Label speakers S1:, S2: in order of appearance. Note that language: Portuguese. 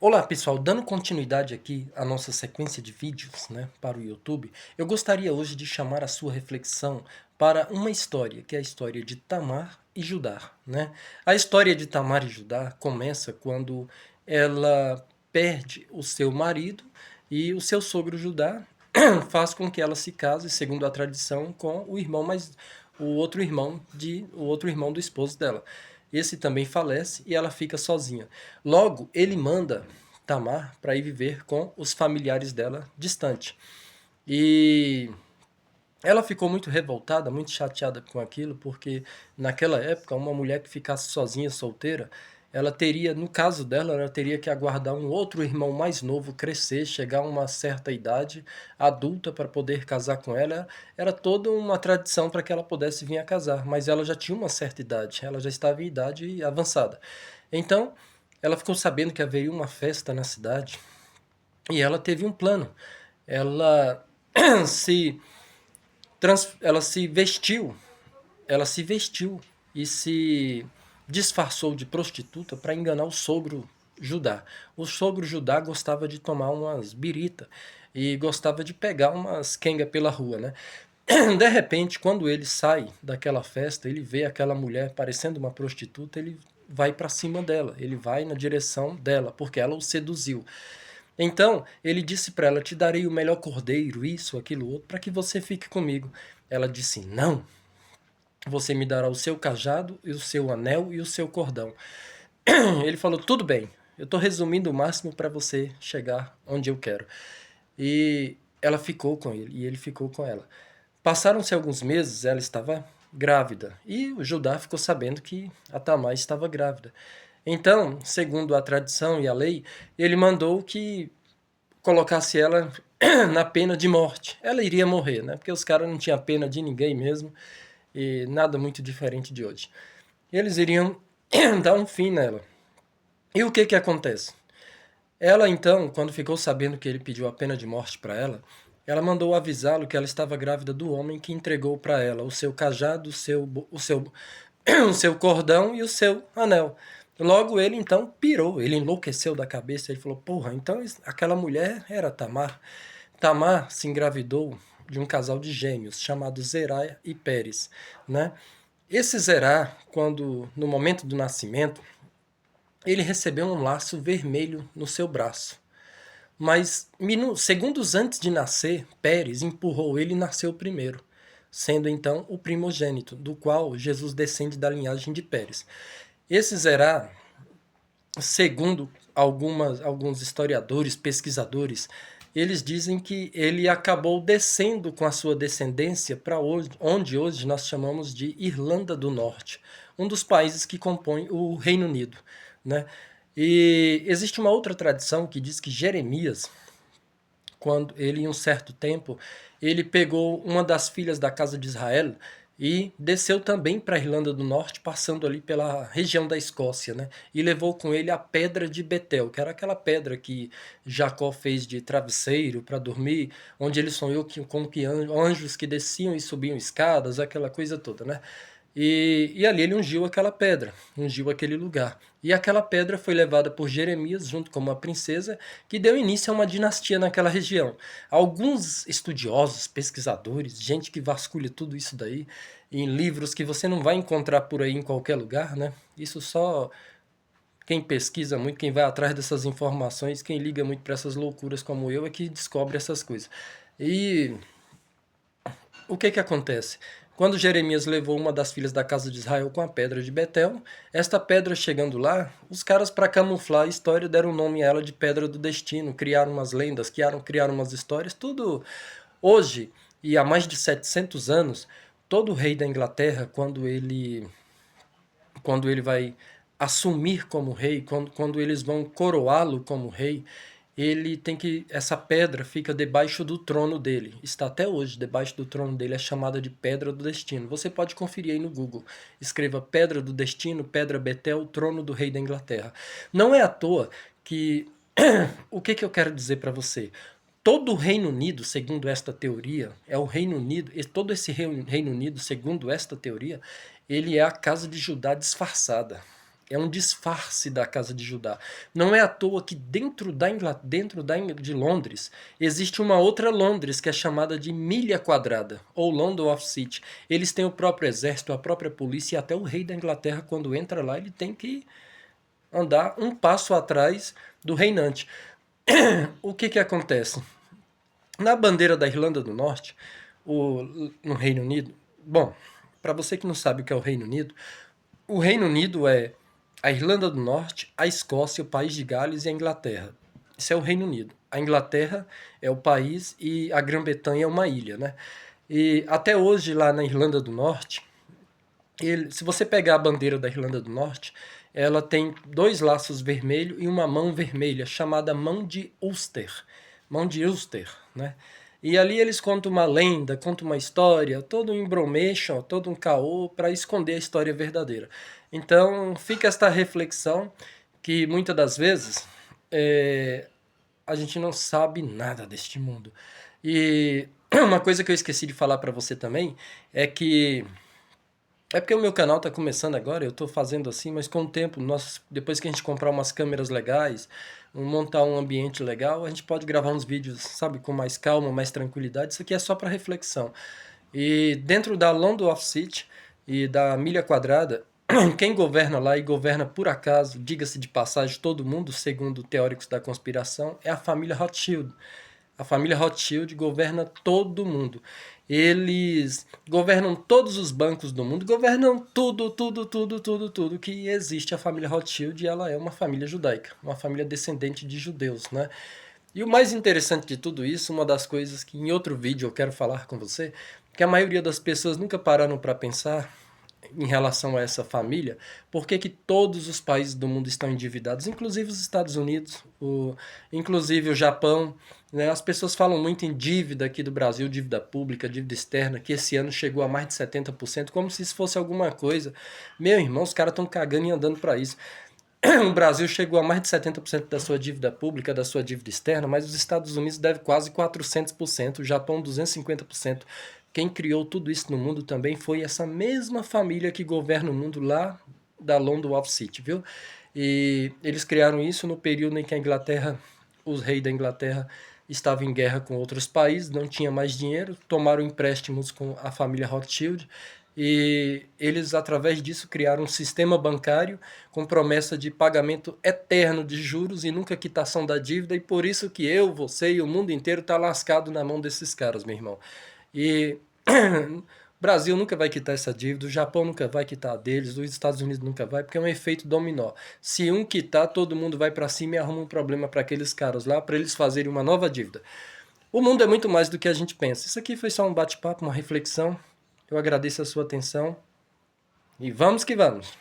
S1: Olá pessoal, dando continuidade aqui à nossa sequência de vídeos, né, para o YouTube, eu gostaria hoje de chamar a sua reflexão para uma história, que é a história de Tamar e Judá, né? A história de Tamar e Judá começa quando ela perde o seu marido e o seu sogro Judá faz com que ela se case, segundo a tradição, com o outro irmão do esposo dela. Esse também falece e ela fica sozinha. Logo, ele manda Tamar para ir viver com os familiares dela distante. E ela ficou muito revoltada, muito chateada com aquilo, porque naquela época uma mulher que ficasse sozinha, solteira, ela teria, no caso dela, ela teria que aguardar um outro irmão mais novo crescer, chegar a uma certa idade adulta para poder casar com ela. Era toda uma tradição para que ela pudesse vir a casar, mas ela já tinha uma certa idade, ela já estava em idade avançada. Então, ela ficou sabendo que haveria uma festa na cidade e ela teve um plano. Ela se ela se vestiu e se disfarçou de prostituta para enganar o sogro Judá. O sogro Judá gostava de tomar umas birita e gostava de pegar umas quenga pela rua, né? De repente, quando ele sai daquela festa, ele vê aquela mulher parecendo uma prostituta, ele vai para cima dela, ele vai na direção dela, porque ela o seduziu. Então, ele disse para ela: te darei o melhor cordeiro, isso, aquilo, outro, para que você fique comigo. Ela disse: não, você me dará o seu cajado, e o seu anel e o seu cordão. Ele falou: tudo bem, eu estou resumindo o máximo para você chegar onde eu quero. E ela ficou com ele, e ele ficou com ela. Passaram-se alguns meses, ela estava grávida, e o Judá ficou sabendo que a Tamar estava grávida. Então, segundo a tradição e a lei, ele mandou que colocasse ela na pena de morte. Ela iria morrer, né? Porque os caras não tinham pena de ninguém mesmo, e nada muito diferente de hoje. Eles iriam dar um fim nela. E o que que acontece? Ela então, quando ficou sabendo que ele pediu a pena de morte para ela mandou avisá-lo que ela estava grávida do homem que entregou para ela o seu cajado, o seu cordão e o seu anel. Logo ele então pirou, ele enlouqueceu da cabeça, ele falou: porra, então aquela mulher era Tamar. Tamar se engravidou de um casal de gêmeos chamado Zerá e Pérez, né? Esse Zerá, quando no momento do nascimento, ele recebeu um laço vermelho no seu braço. Mas segundos antes de nascer, Pérez empurrou ele e nasceu primeiro, sendo então o primogênito, do qual Jesus descende da linhagem de Pérez. Esse Zerá, segundo alguns historiadores, pesquisadores, eles dizem que ele acabou descendo com a sua descendência para onde hoje nós chamamos de Irlanda do Norte, um dos países que compõem o Reino Unido, né? E existe uma outra tradição que diz que Jeremias, quando ele, em um certo tempo, ele pegou uma das filhas da casa de Israel e desceu também para a Irlanda do Norte, passando ali pela região da Escócia, né? E levou com ele a pedra de Betel, que era aquela pedra que Jacó fez de travesseiro para dormir, onde ele sonhou com que anjos que desciam e subiam escadas, aquela coisa toda, né? E ali ele ungiu aquela pedra, ungiu aquele lugar. E aquela pedra foi levada por Jeremias junto com uma princesa que deu início a uma dinastia naquela região. Alguns estudiosos, pesquisadores, gente que vasculha tudo isso daí em livros que você não vai encontrar por aí em qualquer lugar, né? Isso só quem pesquisa muito, quem vai atrás dessas informações, quem liga muito para essas loucuras como eu é que descobre essas coisas. E o que que acontece? Quando Jeremias levou uma das filhas da casa de Israel com a pedra de Betel, esta pedra chegando lá, os caras, para camuflar a história, deram o nome a ela de Pedra do Destino, criaram umas lendas, criaram umas histórias, tudo. Hoje, e há mais de 700 anos, todo rei da Inglaterra, quando ele vai assumir como rei, quando eles vão coroá-lo como rei, ele tem que. Essa pedra fica debaixo do trono dele. Está até hoje debaixo do trono dele, é chamada de Pedra do Destino. Você pode conferir aí no Google. Escreva Pedra do Destino, Pedra Betel, trono do rei da Inglaterra. Não é à toa que. O que eu quero dizer para você? Todo o Reino Unido, segundo esta teoria, é o Reino Unido, e todo esse Reino Unido, segundo esta teoria, ele é a casa de Judá disfarçada. É um disfarce da Casa de Judá. Não é à toa que de Londres existe uma outra Londres que é chamada de Milha Quadrada, ou London of City. Eles têm o próprio exército, a própria polícia, e até o rei da Inglaterra, quando entra lá, ele tem que andar um passo atrás do reinante. O que acontece? Na bandeira da Irlanda do Norte, no Reino Unido, bom, para você que não sabe o que é o Reino Unido é a Irlanda do Norte, a Escócia, o País de Gales e a Inglaterra. Isso é o Reino Unido. A Inglaterra é o país e a Grã-Bretanha é uma ilha, né? E até hoje, lá na Irlanda do Norte, se você pegar a bandeira da Irlanda do Norte, ela tem dois laços vermelhos e uma mão vermelha, chamada mão de Ulster. Mão de Ulster, né? E ali eles contam uma lenda, contam uma história, todo um embromation, todo um caô para esconder a história verdadeira. Então fica esta reflexão que muitas das vezes a gente não sabe nada deste mundo. E uma coisa que eu esqueci de falar para você também é que é porque o meu canal tá começando agora, eu tô fazendo assim, mas com o tempo, depois que a gente comprar umas câmeras legais, montar um ambiente legal, a gente pode gravar uns vídeos, sabe, com mais calma, mais tranquilidade. Isso aqui é só para reflexão. E dentro da London of City e da Milha Quadrada, quem governa lá e governa por acaso, diga-se de passagem, todo mundo, segundo teóricos da conspiração, é a família Rothschild. A família Rothschild governa todo mundo. Eles governam todos os bancos do mundo, governam tudo que existe. A família Rothschild, e ela é uma família judaica, uma família descendente de judeus, né? E o mais interessante de tudo isso, uma das coisas que em outro vídeo eu quero falar com você, que a maioria das pessoas nunca pararam para pensar em relação a essa família, por que todos os países do mundo estão endividados, inclusive os Estados Unidos, inclusive o Japão, né? As pessoas falam muito em dívida aqui do Brasil, dívida pública, dívida externa, que esse ano chegou a mais de 70%, como se isso fosse alguma coisa. Meu irmão, os caras estão cagando e andando para isso. O Brasil chegou a mais de 70% da sua dívida pública, da sua dívida externa, mas os Estados Unidos devem quase 400%, o Japão 250%. Quem criou tudo isso no mundo também foi essa mesma família que governa o mundo lá da London of City, viu? E eles criaram isso no período em que a Inglaterra, os reis da Inglaterra estavam em guerra com outros países, não tinha mais dinheiro, tomaram empréstimos com a família Rothschild e eles, através disso, criaram um sistema bancário com promessa de pagamento eterno de juros e nunca quitação da dívida, e por isso que eu, você e o mundo inteiro tá lascado na mão desses caras, meu irmão. E o Brasil nunca vai quitar essa dívida, o Japão nunca vai quitar a deles, os Estados Unidos nunca vai, porque é um efeito dominó. Se um quitar, todo mundo vai para cima e arruma um problema para aqueles caras lá, para eles fazerem uma nova dívida. O mundo é muito mais do que a gente pensa. Isso aqui foi só um bate-papo, uma reflexão. Eu agradeço a sua atenção e vamos que vamos!